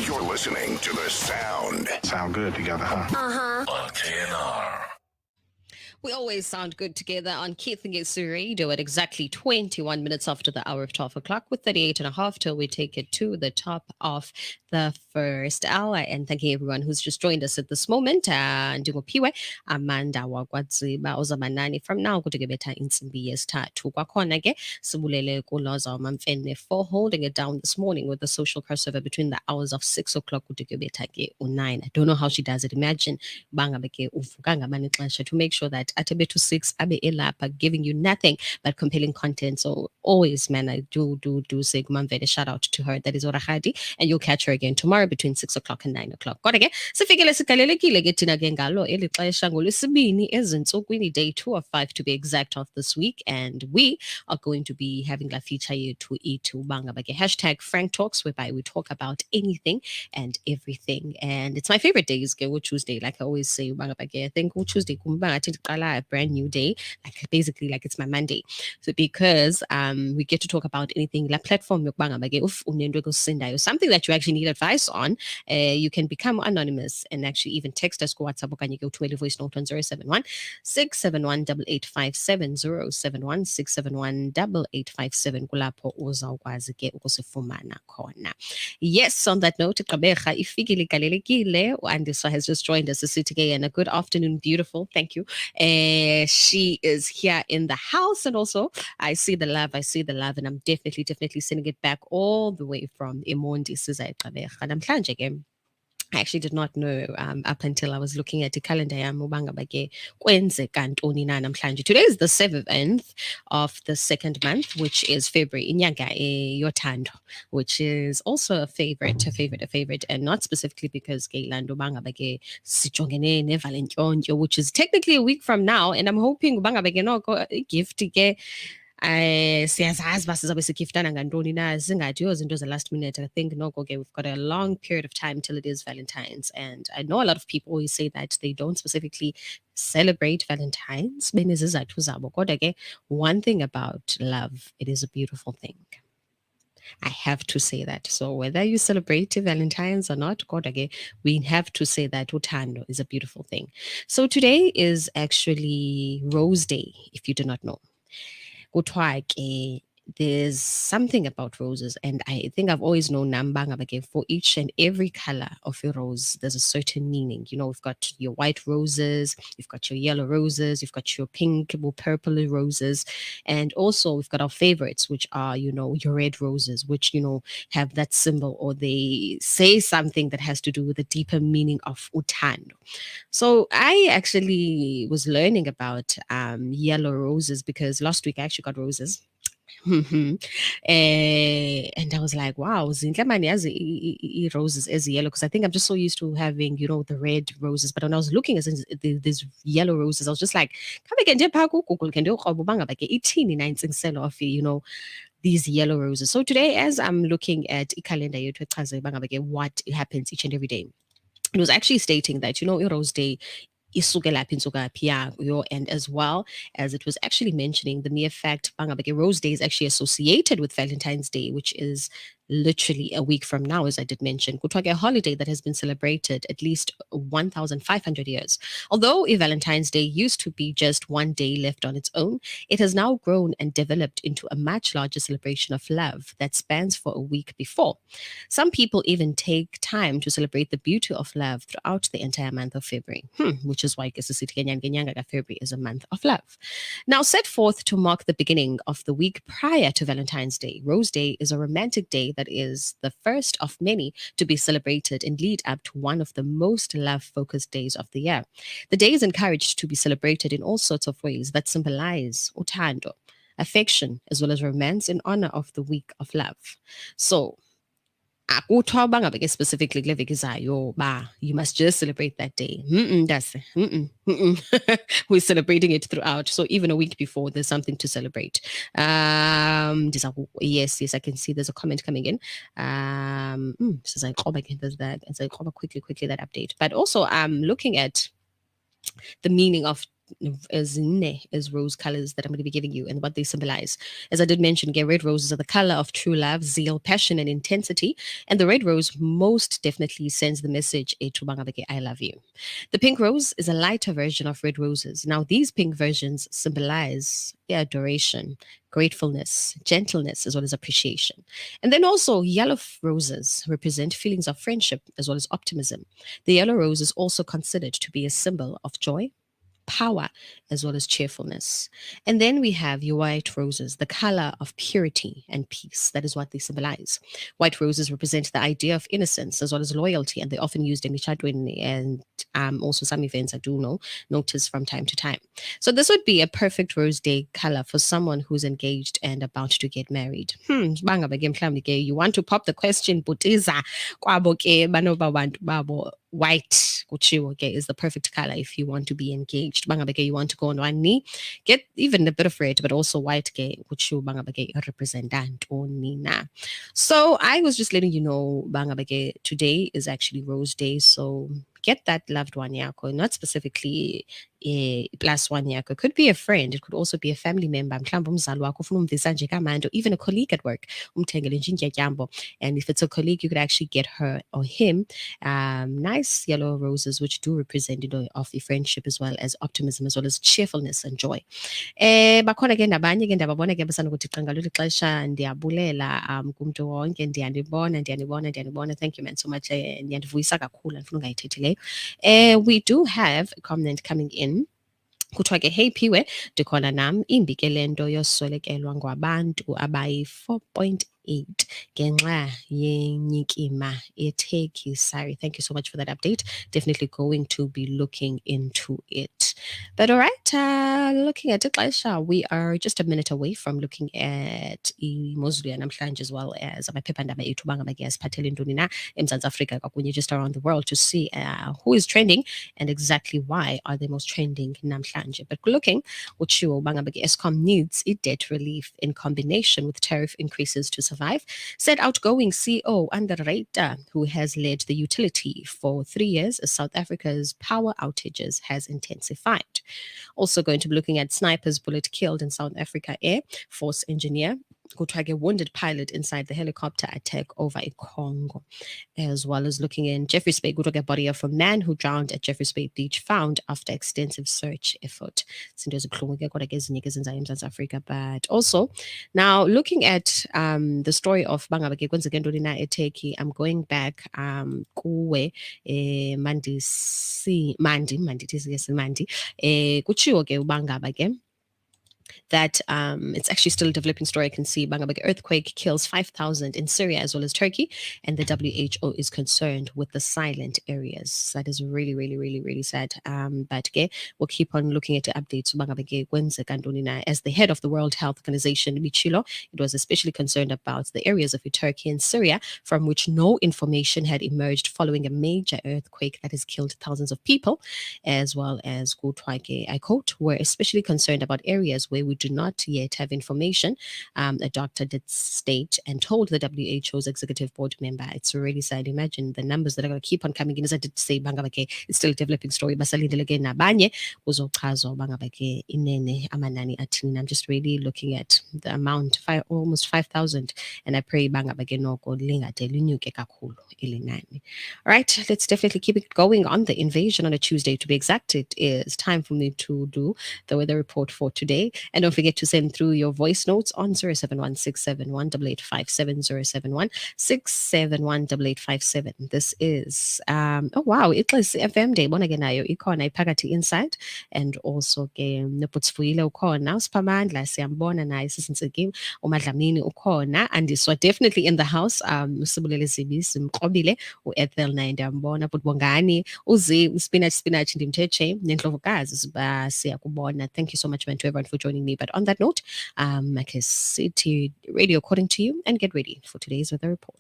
You're listening to the sound. Sound good together, huh? On KNR. We always sound good together on Keith and Yesu Radio at exactly 21 minutes after the hour of 12 o'clock with 38 and a half till we take it to the top of the first hour. And thank you everyone who's just joined us at this moment. Ndingophiwe Amanda Phiwe Dziba uzamanani from now kude betha insimbi yesithathu. Kwakhona ke sibulele kuloza umamfene for holding it down this morning with the social crossover between the hours of 6 o'clock kude betha ke u9. I don't know how she does it. Imagine bangabe ke uvuka ngamanye ixesha to make sure that at a bit to 6 abe elapha giving you nothing but compelling content. So always, man, I do say kumamvele, shout out to her. That is Orahadi, and you'll catch her again tomorrow between 6 o'clock and 9 o'clock. Kodwa ke sifikile sigalelekile ke thina ke ngalo eli xesha ngolwesibini ezintsukwini day 2 of 5 to be exact of this week, and we are going to be having la feature yethu ithi ubanga ke hashtag Frank Talks, whereby we talk about anything and everything. And it's my favorite days ke Tuesday, like I always say ubanga ke I think Tuesday kumbanga a brand new day, like basically like it's my Monday. So because we get to talk about anything la platform something that you actually need advice on, you can become anonymous and actually even text us go WhatsApp okanye go to voice note on 071 671 8857 071 671 8857 kulapho uzawukwazi ke ukusifumana khona. Yes, on that note, Gqeberha ifikile igalelekile. Andiswa has just joined us this again. A good afternoon, beautiful. Thank you. She is here in the house, and also I see the love, and I'm definitely sending it back all the way from Emondi Sizay Gqeberha. Namhlanje again. I actually did not know up until I was looking at the calendar. Today is the 7th of the second month, which is February. Inyanga Yotando, which is also a favorite, and not specifically because Gaylando Bangabage Sichongene Nevalentionjo, which is technically a week from now, and I'm hoping Bangabage no go gift to get. Siyazazi uba sizabe sigiftana ngantoni na zingathi zinto last minute. I think okay, we've got a long period of time till it is Valentine's, and I know a lot of people always say that they don't specifically celebrate Valentine's. One thing about love, it is a beautiful thing. I have to say that. So whether you celebrate Valentine's or not, we have to say that utando is a beautiful thing. So today is actually Rose Day, if you do not know. There's something about roses, and I think I've always known Nambanga for each and every color of a rose, there's a certain meaning. You know, we've got your white roses, you've got your yellow roses, you've got your pink or purple roses, and also we've got our favorites, which are, your red roses, which, have that symbol, or they say something that has to do with the deeper meaning of utando. So I actually was learning about yellow roses because last week I actually got roses. And I was like, wow, roses as yellow, because I think I'm just so used to having, the red roses. But when I was looking at these yellow roses, I was just like, these yellow roses. So today, as I'm looking at calendar, what happens each and every day, it was actually stating that, Rose Day and as well as it was actually mentioning the mere fact Rose Day is actually associated with Valentine's Day, which is literally a week from now, as I did mention. A holiday that has been celebrated at least 1,500 years. Although a Valentine's Day used to be just one day left on its own, it has now grown and developed into a much larger celebration of love that spans for a week before. Some people even take time to celebrate the beauty of love throughout the entire month of February, which is why February is a month of love. Now, set forth to mark the beginning of the week prior to Valentine's Day, Rose Day is a romantic day that is the first of many to be celebrated and lead up to one of the most love-focused days of the year. The day is encouraged to be celebrated in all sorts of ways that symbolize utando, affection, as well as romance in honor of the week of love. So, specifically you must just celebrate that day. We're celebrating it throughout. So even a week before, there's something to celebrate. Yes, I can see there's a comment coming in. Says there's that, and so quickly that update. But also I'm looking at the meaning of is rose colors that I'm going to be giving you and what they symbolize. As I did mention, red roses are the color of true love, zeal, passion, and intensity. And the red rose most definitely sends the message, I love you. The pink rose is a lighter version of red roses. Now, these pink versions symbolize adoration, gratefulness, gentleness, as well as appreciation. And then also, yellow roses represent feelings of friendship as well as optimism. The yellow rose is also considered to be a symbol of joy, power, as well as cheerfulness. And then we have your white roses, the color of purity and peace. That is what they symbolize. White roses represent the idea of innocence as well as loyalty, and they're often used in Michadwin and also some events I do notice from time to time. So this would be a perfect rose day color for someone who's engaged and about to get married. You want to pop the question, Butiza, kwabo ke banoba bantu babo. White kuchiwo is the perfect color if you want to be engaged. Bangabeke, you want to go on one knee, get even a bit of red, but also white kuchiwo bangabeke representant nina. So I was just letting you know, bangabeke, today is actually Rose Day, so get that loved one yako, not specifically a plus one yako. It could be a friend, it could also be a family member, even a colleague at work. And if it's a colleague, you could actually get her or him nice yellow roses, which do represent, of the friendship as well as optimism, as well as cheerfulness and joy. Bakhona ke nabanye ke ndababona ke basanokuthi ngalolu xesha ndiyabulela kumntu wonke ndiyanibona. Thank you man so much. Ndiyandivuyisa kakhulu andifuna ungayithethileyo. We do have a comment coming in. Kuthiwa ke, hey Phiwe, ndikhona nam imbi ke le nto yoswelekelwa ngabantu abayi-4.8 ngenxa yenyikima eTurkey. Sorry, thank you so much for that update. Definitely going to be looking into it. But all right, looking at it, we are just a minute away from looking at imozulu yanamhlanje as well as amaphephandaba ethu bangabake asiphathele ntoni na eMzantsi Afrika kwakunye just around the world to see who is trending and exactly why are they most trending namhlanje. But looking, utshiwo bangabake Eskom needs debt relief in combination with tariff increases to survive, said outgoing CEO Under Reita, who has led the utility for 3 years as South Africa's power outages has intensified. Also going to be looking at snipers bullet killed in South Africa Air Force engineer Kutwage wounded pilot inside the helicopter attack over in Congo, as well as looking in Jeffreys Bay, Kutwage body of a man who drowned at Jeffreys Bay Beach found after extensive search effort. Africa, but also now looking at the story of Bangabake Kwenzegendolina Eteki, I'm going back kuwe Mandi kuchiwo ke ubangabake that it's actually still a developing story. I can see Bangabake earthquake kills 5,000 in Syria as well as Turkey, and the WHO is concerned with the silent areas. That is really, really, really, really sad. But we'll keep on looking at the updates. Bangabake Kwenzegendolina, as the head of the World Health Organization, Michilo, it was especially concerned about the areas of Turkey and Syria from which no information had emerged following a major earthquake that has killed thousands of people, as well as Gutwake, I quote, we're especially concerned about areas where we do not yet have information, a doctor did state and told the WHO's executive board member. It's really sad. Imagine the numbers that are going to keep on coming in. As I did say, Bangabake, it's still a developing story. Basalindele nabanye uzochazo Bangabake inene amanani atini. I'm just really looking at the amount, almost 5,000, and I pray Bangabake noko lingate linyuke kakhulu ilinani. All right, let's definitely keep it going on the invasion on a Tuesday. To be exact, it is time for me to do the weather report for today. And don't forget to send through your voice notes on 071 This is oh wow, it is FM day bona ke nayo ikhona iphakathi inside, and also ke noputsfuile ukhona usiphamandla siyambona naye sisintsikiwe umadlamini ukhona, and so definitely in the house. Usibulele Zibi simqobile uEthel naye ndiyambona, but bongani uzi spinach ndimtheche nendlovukazi siyakubona. Thank you so much man, to everyone for joining me. But on that note, I can sit to radio according to you and get ready for today's weather report.